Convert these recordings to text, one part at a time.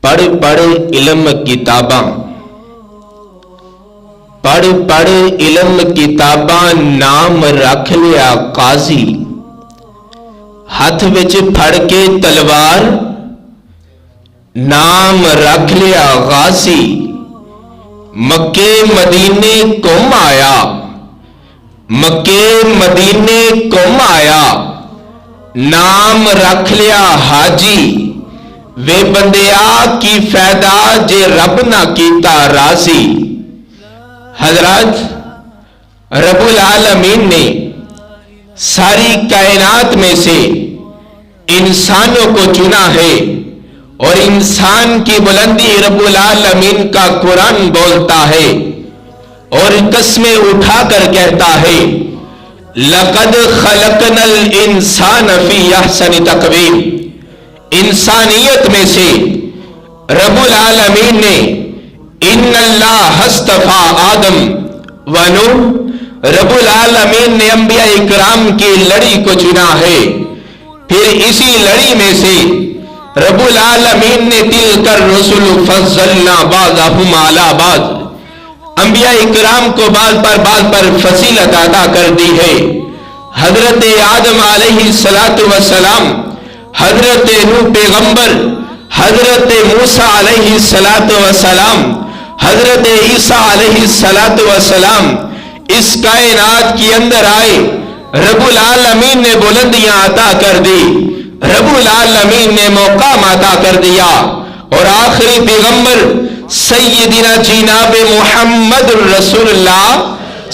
پڑھ پڑھ علم کتاباں، پڑھ پڑھ علم کتاباں، نام رکھ لیا قاضی، ہاتھ وچ پھڑ کے تلوار، نام رکھ لیا غازی، مکے مدینے گھوم آیا، مکے مدینے گھوم آیا، نام رکھ لیا حاجی، وے بندیا کی فائدہ جے رب نہ کیتا راضی۔ حضرات، رب العالمین نے ساری کائنات میں سے انسانوں کو چنا ہے، اور انسان کی بلندی رب العالمین کا قرآن بولتا ہے اور قسمیں اٹھا کر کہتا ہے لَقَدْ خَلَقْنَا الْإِنسَانَ فِي أَحْسَنِ تَقْوِيمٍ۔ انسانیت میں سے رب العالمین نے ان اللہ اصطفیٰ آدم و نوح، رب العالمین نے انبیاء اکرام کی لڑی کو چنا ہے، پھر اسی لڑی میں سے رب العالمین نے تِلْكَ الرُّسُلُ فَضَّلْنَا بَعْضَهُمْ عَلَى بَعْضٍ، انبیاء اکرام کو بعض پر فضیلت عطا کر دی ہے۔ حضرت آدم علیہ السلام، حضرت نوح پیغمبر، حضرت موسیٰ علیہ السلام، حضرت عیسیٰ علیہ السلام اس کائنات کی اندر آئے، رب العالمین نے بلندیاں عطا کر دی، رب العالمین نے مقام عطا کر دیا، اور آخری پیغمبر سیدنا جناب محمد رسول اللہ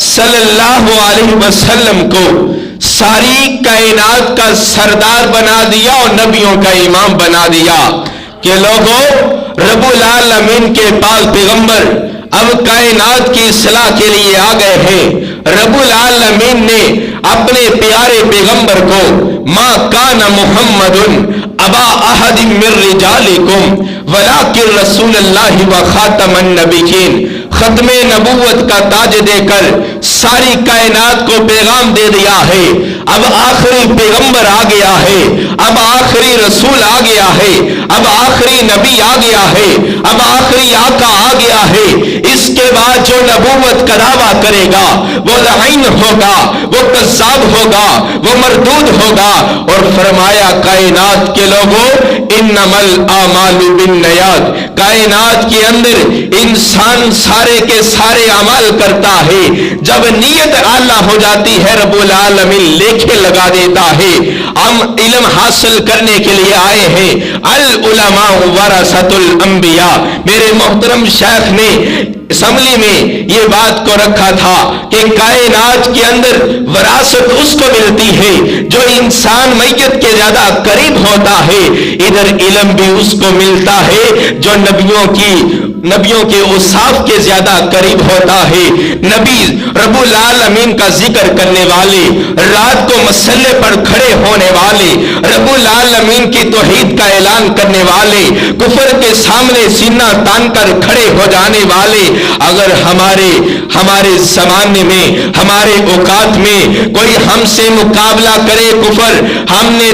صلی اللہ علیہ وسلم کو ساری کائنات کا سردار بنا دیا اور نبیوں کا امام بنا دیا کہ لوگوں، رب العالمین کے پاس پیغمبر اب کائنات کی اصلاح کے لیے آ گئے ہیں۔ رب العالمین نے اپنے پیارے پیغمبر کو ما کان محمد ابا احد من رجالکم ولکن رسول اللہ و خاتم النبیین، ختم نبوت کا تاج دے کر ساری کائنات کو پیغام دے دیا ہے۔ اب آخری پیغمبر آ گیا ہے، اب آخری رسول آ گیا ہے، اب آخری نبی آ گیا ہے، اب آخری آقا آ گیا ہے۔ اس کے بعد جو نبوت کا دعویٰ کرے گا وہ لعین ہوگا، وہ کذاب ہوگا، وہ مردود ہوگا۔ اور فرمایا کائنات کے لوگوں انما الاعمال بالنیات، کائنات کے اندر انسان سارے کے سارے عمل کرتا ہے، جب نیت اعلیٰ ہو جاتی ہے رب العالمین لیکھے لگا دیتا ہے۔ ہم علم حاصل کرنے کے لیے آئے ہیں، العلماء ورثۃ الانبیاء۔ میرے محترم شیخ نے اسمبلی میں یہ بات کو رکھا تھا کہ کائنات کے اندر وراثت اس کو ملتی ہے جو انسان میت کے زیادہ قریب ہوتا ہے، ادھر علم بھی اس کو ملتا ہے جو نبیوں کے اوصاف کے زیادہ قریب ہوتا ہے۔ نبی رب العالمین کا ذکر کرنے والے، رات کو مسلح پر کھڑے ہونے والے، رب العالمین کی توحید کا اعلان کرنے والے، کفر کے سامنے سینہ تان کر کھڑے ہو جانے والے، اگر ہمارے زمانے میں، ہمارے اوقات میں کوئی ہم سے مقابلہ کرے کفر، ہم نے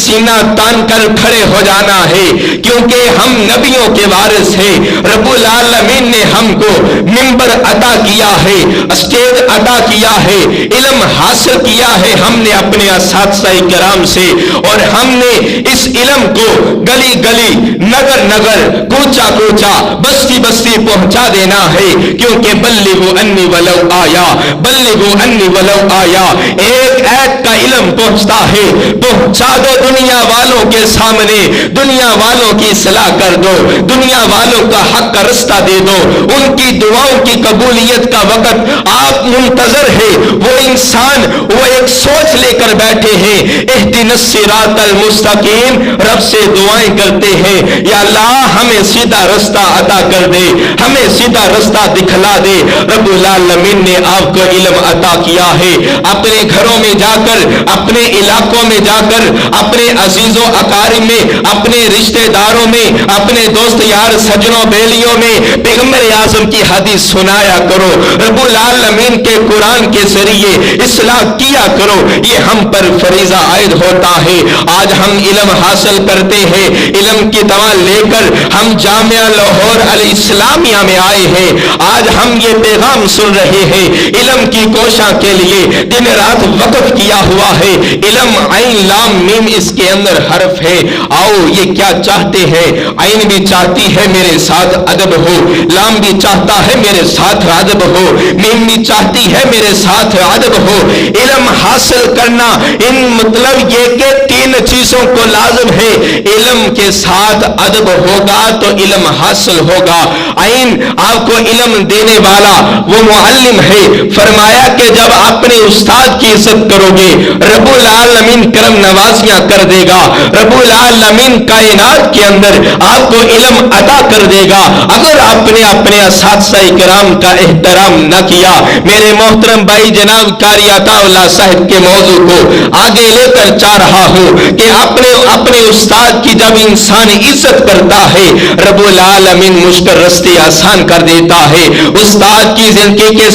سینہ تان کر کھڑے ہو جانا ہے، کیونکہ ہم نبیوں کے وارث ہیں۔ رب العالمین نے ہم کو منبر عطا کیا ہے، اسٹیج عطا کیا ہے، علم حاصل کیا ہے ہم نے اپنے اساتذہ کرام سے، اور ہم نے اس علم کو گلی گلی، نگر نگر، کوچا کوچا، بستی بستی پہنچا دینا ہے، کیونکہ بلغوا انی ولو آیا، بلغوا انی ولو آیا، ایک ایک کا علم پہنچتا ہے، پہنچا دو دنیا والوں کے سامنے، دنیا والوں کی اصلاح کر دو، دنیا والوں کا حق کا رستہ دے دو، ان کی دعاؤں کی قبولیت کا وقت آپ منتظر ہے۔ وہ انسان وہ ایک سوچ لے کر بیٹھے ہیں، اہدنا الصراط المستقیم، رب سے دعائیں کرتے ہیں یا اللہ ہمیں سیدھا رستہ عطا کر دے، ہمیں سیدھا رستہ دکھلا دے۔ رب العالمین نے آپ کو علم عطا کیا ہے، اپنے گھروں میں جا کر، اپنے علاقوں میں جا کر، اپنے عزیز و اقارب میں، اپنے رشتہ داروں میں، اپنے دوست یار سجنوں بیلیوں گھروں میں پیغمبر اعظم کی حدیث سنایا کرو، رب العالمین کے قرآن کے ذریعے اصلاح کیا کرو، یہ ہم پر فریضہ عائد ہوتا ہے۔ آج ہم علم حاصل کرتے ہیں، علم کی دوا لے کر ہم جامعہ لاہور الاسلامیہ میں آئے ہیں، آج ہم یہ پیغام سن رہے ہیں، علم کی کوشاں کے لیے دن رات وقف کیا ہوا ہے۔ علم عین لام میم اس کے اندر حرف ہے۔ آؤ یہ کیا چاہتے ہیں؟ عین بھی چاہتی ہے میرے ساتھ ادب ہو، لام بھی چاہتا ہے میرے ساتھ ادب ہو، میم بھی چاہتی ہے میرے ساتھ ادب ہو۔ علم حاصل کرنا ان مطلب یہ کہ تین چیزوں کو لازم ہے، علم کے ساتھ ادب ہوگا تو علم حاصل ہوگا۔ عین آپ کو علم دینے والا وہ معلم ہے، فرمایا کہ جب اپنے استاد کی عزت کرو گے رب العالمین کرم نوازیاں کر دے گا، رب العالمین کائنات کے اندر آپ کو علم عطا کر دے گا۔ اگر آپ نے اپنے اساتذہ کرام کا احترام نہ کیا، میرے محترم بھائی جناب قاری عطا اللہ صاحب کے موضوع کو آگے لے کر چاہ رہا ہوں کہ اپنے استاد کی جب انسان عزت کرتا ہے رب العالمین مشکل رستے آسان کر دیتا ہے۔ استاد کی زندگی کے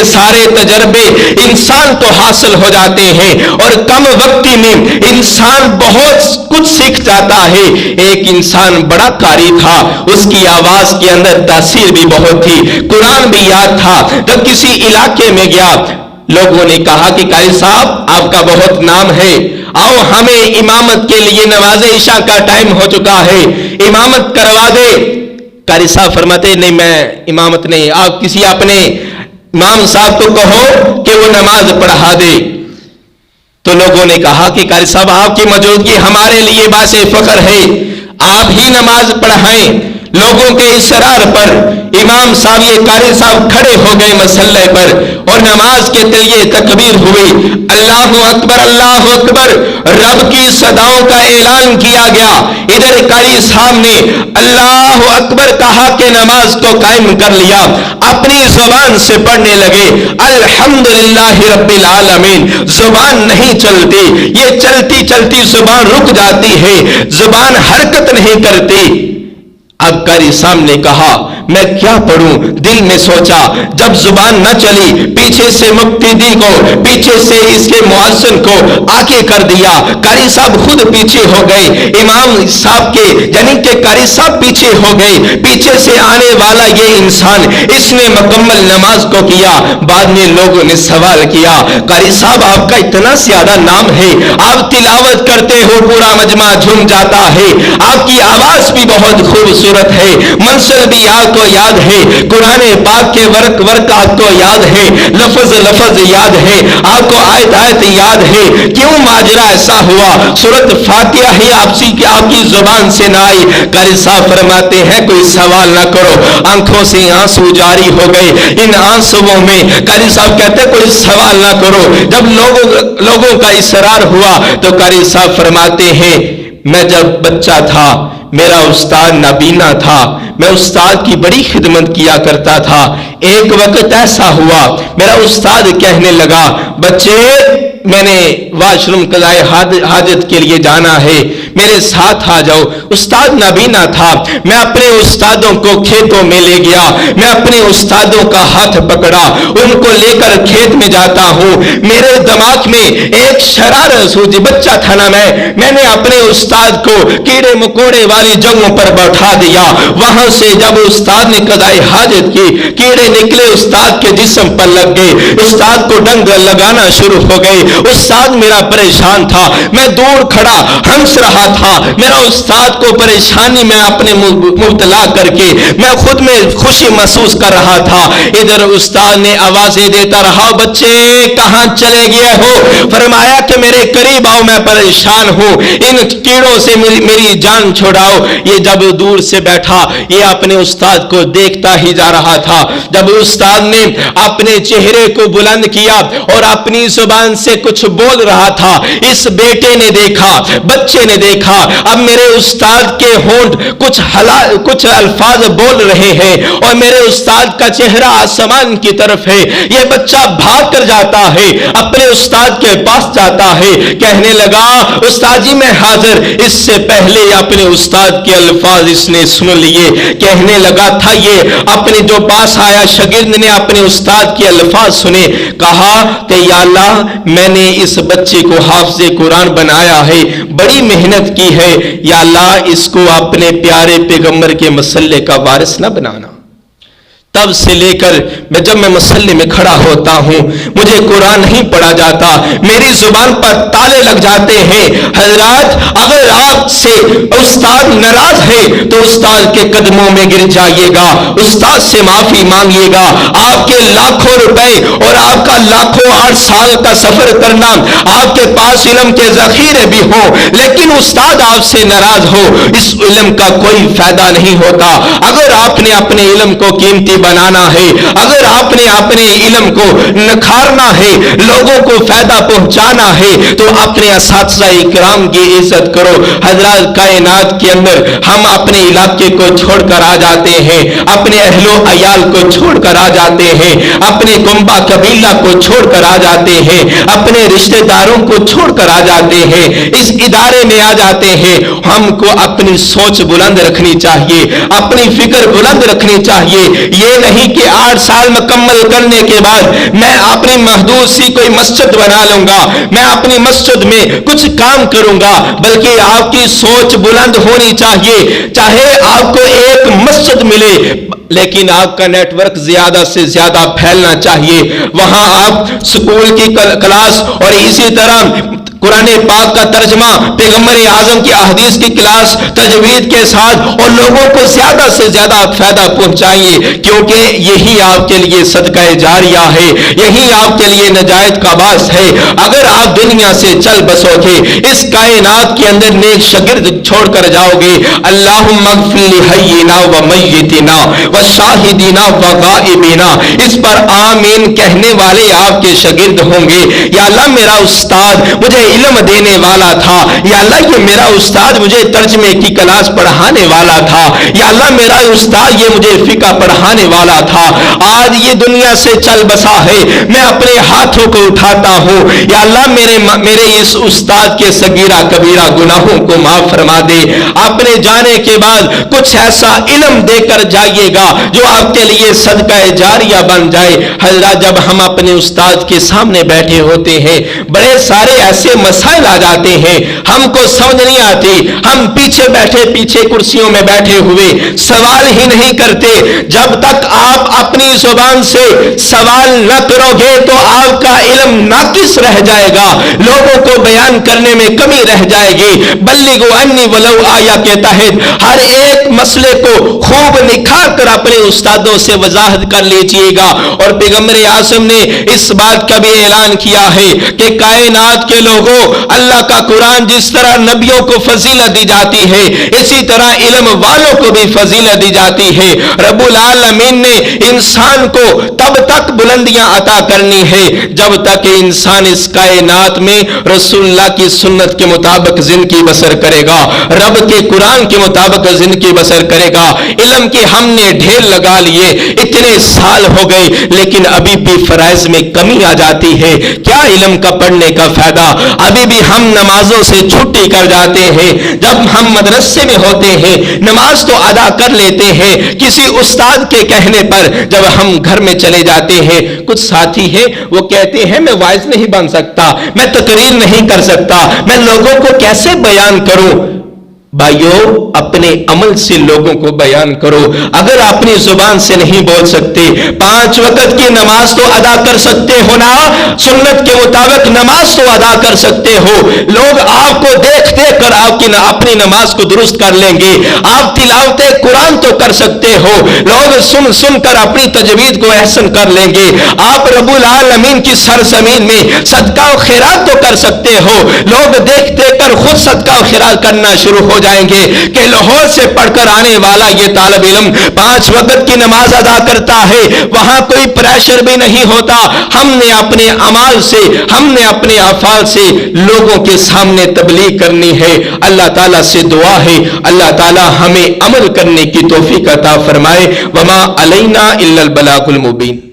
سارے تجربے انسان کو حاصل ہو جاتے ہیں اور کم وقتی میں انسان بہت کچھ سیکھ جاتا ہے۔ ایک انسان بڑا قاری تھا، اس کی آواز کے اندر تاثیر بھی بہت تھی، قرآن بھی یاد تھا۔ جب کسی علاقے میں گیا، لوگوں نے کہا کہ قاری صاحب آپ کا بہت نام ہے، آؤ ہمیں امامت کے لیے نماز عشاء کا ٹائم ہو چکا ہے، امامت کروا دے۔ قاری صاحب فرماتے نہیں میں امامت نہیں، آپ کسی اپنے امام صاحب کو کہو کہ وہ نماز پڑھا دے۔ تو لوگوں نے کہا کہ قاری صاحب آپ کی موجودگی ہمارے لیے باعث فخر ہے، آپ ہی نماز پڑھائیں۔ لوگوں کے اصرار پر امام صاحب یہ قاری صاحب کھڑے ہو گئے مسلح پر اور نماز کے لیے تکبیر ہوئی، اللہ اکبر اللہ اکبر، رب کی صداؤں کا اعلان کیا گیا۔ ادھر قاری صاحب نے اللہ اکبر کہا کہ نماز کو قائم کر لیا، اپنی زبان سے پڑھنے لگے الحمدللہ رب العالمین۔ زبان نہیں چلتی، یہ چلتی چلتی زبان رک جاتی ہے، زبان حرکت نہیں کرتی۔ اب قاری صاحب نے کہا میں کیا پڑھوں؟ دل میں سوچا جب زبان نہ چلی، پیچھے سے مقتدی کو، پیچھے سے اس کے مؤذن کو آگے کر دیا۔ قاری صاحب خود پیچھے ہو گئے، امام صاحب کے یعنی کہ قاری صاحب پیچھے ہو گئے، پیچھے سے آنے والا یہ انسان اس نے مکمل نماز کو کیا۔ بعد میں لوگوں نے سوال کیا قاری صاحب آپ کا اتنا زیادہ نام ہے، آپ تلاوت کرتے ہو پورا مجمع جھوم جاتا ہے، آپ کی آواز بھی بہت خوبصورت ہے، منزل بھی آپ کو یاد ہے، قرآن پاک کے ورق آپ کو یاد ہے، لفظ یاد ہے، آپ کو آیت یاد ہے، کیوں ماجرا ایسا ہوا؟ سورۃ فاتحہ ہی آپ کی زبان سے نہ آئی۔ قاری صاحب فرماتے ہیں کوئی سوال نہ کرو، آنکھوں سے آنسو جاری ہو گئے، ان آنسوؤں میں قاری صاحب کہتے ہیں کوئی سوال نہ کرو۔ جب لوگوں کا اصرار ہوا تو قاری صاحب فرماتے ہیں میں جب بچہ تھا میرا استاد نابینا تھا، میں استاد کی بڑی خدمت کیا کرتا تھا۔ ایک وقت ایسا ہوا میرا استاد کہنے لگا بچے میں نے واش روم قضائے حاجت کے لیے جانا ہے، میرے ساتھ آ جاؤ۔ استاد نابینا تھا، میں اپنے استادوں کو کھیتوں میں لے گیا، میں اپنے استادوں کا ہاتھ پکڑا، ان کو لے کر کھیت میں جاتا ہوں، میرے دماغ میں ایک شرارت سوچی، بچہ تھا نا میں نے اپنے استاد کو کیڑے مکوڑے والی جگہوں پر بیٹھا دیا۔ وہاں سے جب استاد نے قضائے حاجت کی، کیڑے نکلے استاد کے جسم پر لگ گئے، استاد کو ڈنگ لگانا شروع ہو گئے۔ استاد میرا پریشان تھا، میں دور کھڑا ہنس رہا تھا، میرا استاد کو پریشانی میں اپنے مبتلا کر کے میں خود میں خوشی محسوس کر رہا تھا۔ ادھر استاد نے آوازیں دیتا رہا بچے کہاں چلے گئے ہو؟ فرمایا کہ میرے قریب آؤ، میں پریشان ہوں، ان کیڑوں سے میری جان چھڑاؤ۔ یہ جب دور سے بیٹھا یہ اپنے استاد کو دیکھتا ہی جا رہا تھا۔ جب استاد نے اپنے چہرے کو بلند کیا اور اپنی زبان سے کچھ بول رہا تھا، اس بیٹے نے دیکھا، بچے نے دیکھا اب میرے استاد کے ہونٹ کچھ الفاظ بول رہے ہیں اور میرے استاد کا چہرہ آسمان کی طرف ہے۔ یہ بچہ بھاگ کر جاتا ہے، اپنے استاد کے پاس جاتا ہے، کہنے لگا استاد جی میں حاضر۔ اس سے پہلے اپنے استاد کے الفاظ اس نے سن لیے، کہنے لگا تھا یہ اپنے جو پاس آیا شاگرد نے اپنے استاد کے الفاظ سنے، کہا کہ یا اللہ میں نے اس بچے کو حافظ قرآن بنایا ہے، بڑی محنت کی ہے، یا اللہ اس کو اپنے پیارے پیغمبر کے مسلح کا وارث نہ بنانا۔ تب سے لے کر جب میں مسلح میں کھڑا ہوتا ہوں مجھے قرآن نہیں پڑھا جاتا، میری زبان پر تالے لگ جاتے ہیں۔ حضرات اگر آپ سے استاد ناراض ہے تو استاد کے قدموں میں گر جائیے گا، استاد سے معافی مانگیے گا۔ آپ کے لاکھوں روپے اور آپ کا لاکھوں 8 سال کا سفر کرنا، آپ کے پاس علم کے ذخیرے بھی ہوں لیکن استاد آپ سے ناراض ہو، اس علم کا کوئی فائدہ نہیں ہوتا۔ اگر آپ نے اپنے علم کو قیمتی بنانا ہے، اگر آپ نے اپنے علم کو نکھارنا ہے، لوگوں کو فائدہ پہنچانا ہے تو اپنے اساتذہ اکرام کی عزت کرو۔ حضرات کائنات کے اندر ہم اپنے علاقے کو چھوڑ کر آ جاتے ہیں، اپنے اہل و عیال کو چھوڑ کر آ جاتے ہیں، اپنے کنبہ قبیلہ کو چھوڑ کر آ جاتے ہیں، اپنے رشتہ داروں کو چھوڑ کر آ جاتے ہیں، اس ادارے میں آ جاتے ہیں۔ ہم کو اپنی سوچ بلند رکھنی چاہیے، اپنی فکر بلند رکھنی چاہیے۔ یہ نہیں کہ 8 سال مکمل کرنے کے بعد میں اپنی محدود سی کوئی مسجد بنا لوں گا، میں اپنی مسجد میں کچھ کام کروں گا، بلکہ آپ کی سوچ بلند ہونی چاہیے۔ چاہے آپ کو ایک مسجد ملے لیکن آپ کا نیٹ ورک زیادہ سے زیادہ پھیلنا چاہیے، وہاں آپ سکول کی کلاس اور اسی طرح قرآن پاک کا ترجمہ، پیغمبر اعظم کی احادیث کی کلاس تجوید کے ساتھ اور لوگوں کو زیادہ سے زیادہ فائدہ پہنچائیے، کیونکہ یہی آپ کے لیے صدقہ جاریہ ہے، یہی آپ کے لیے نجات کا باعث ہے۔ اگر آپ دنیا سے چل بسو گے، اس کائنات کے اندر نیک شاگرد چھوڑ کر جاؤ گے، اللہم اغفر لحینا و میتنا و شاہدینا و غائبینا، اس پر آمین کہنے والے آپ کے شاگرد ہوں گے۔ یا اللہ میرا استاد مجھے علم دینے والا تھا، یا اللہ یہ میرا استاد مجھے ترجمے کی کلاس پڑھانے والا تھا، یا اللہ میرا استاد یہ مجھے فقہ پڑھانے والا تھا، آج یہ دنیا سے چل بسا ہے، میں اپنے ہاتھوں کو اٹھاتا ہوں، یا اللہ میرے اس استاد کے صغیرہ کبیرہ گناہوں کو معاف فرما دے۔ اپنے جانے کے بعد کچھ ایسا علم دے کر جائیے گا جو آپ کے لیے صدقہ جاریہ بن جائے۔ حضرات جب ہم اپنے استاد کے سامنے بیٹھے ہوتے ہیں بڑے سارے ایسے مسائل آ جاتے ہیں ہم کو سمجھ نہیں آتی، ہم پیچھے کرسیوں میں بیٹھے ہوئے سوال ہی نہیں کرتے۔ جب تک آپ اپنی زبان سے سوال نہ کرو گے تو آپ کا علم ناقص رہ جائے گا، لوگوں کو بیان کرنے میں کمی رہ جائے گی۔ بلغوا انی ولو آیا کے تحت ہر ایک مسئلے کو خوب نکھار کر اپنے استادوں سے وضاحت کر لیجئے گا۔ اور پیغمبر اعظم نے اس بات کا بھی اعلان کیا ہے کہ کائنات کے لوگوں، اللہ کا قرآن جس طرح نبیوں کو فضیلت دی جاتی ہے اسی طرح علم والوں کو بھی فضیلت دی جاتی ہے۔ رب العالمین نے انسان کو تب تک بلندیاں عطا کرنی ہے جب تک انسان اس کائنات میں رسول اللہ کی سنت کے مطابق زندگی بسر کرے گا، رب کے قرآن کے مطابق زندگی بسر کرے گا۔ علم کے ہم نے ڈھیر لگا لیے، اتنے سال ہو گئے لیکن ابھی بھی فرائض میں کمی آ جاتی ہے۔ کیا علم کا پڑھنے کا فائدہ؟ ابھی بھی ہم نمازوں سے چھٹی کر جاتے ہیں، جب ہم مدرسے میں ہوتے ہیں نماز تو ادا کر لیتے ہیں، کسی استاد کے کہنے پر جب ہم گھر میں چلے جاتے ہیں کچھ ساتھی ہیں وہ کہتے ہیں میں وائز نہیں بن سکتا، میں تقریر نہیں کر سکتا، میں لوگوں کو کیسے بیان کروں؟ بھائیو اپنے عمل سے لوگوں کو بیان کرو۔ اگر اپنی زبان سے نہیں بول سکتے 5 وقت کی نماز تو ادا کر سکتے ہو نا، سنت کے مطابق نماز تو ادا کر سکتے ہو، لوگ آپ کو دیکھ دیکھ کر آپ کی اپنی نماز کو درست کر لیں گے۔ آپ تلاوت قرآن تو کر سکتے ہو، لوگ سن سن کر اپنی تجوید کو احسن کر لیں گے۔ آپ رب العالمین کی سرزمین میں صدقہ و خیرات تو کر سکتے ہو، لوگ دیکھ دیکھ کر خود صدقہ و خیرات کرنا شروع ہو جائیں گے کہ لاہور سے پڑھ کر آنے والا یہ طالب علم 5 وقت کی نماز ادا کرتا ہے، وہاں کوئی پریشر بھی نہیں ہوتا. ہم نے اپنے اعمال سے، ہم نے اپنے افعال سے لوگوں کے سامنے تبلیغ کرنی ہے. اللہ تعالیٰ سے دعا ہے اللہ تعالیٰ ہمیں عمل کرنے کی توفیق عطا فرمائے. وما علینا الا البلاغ المبین.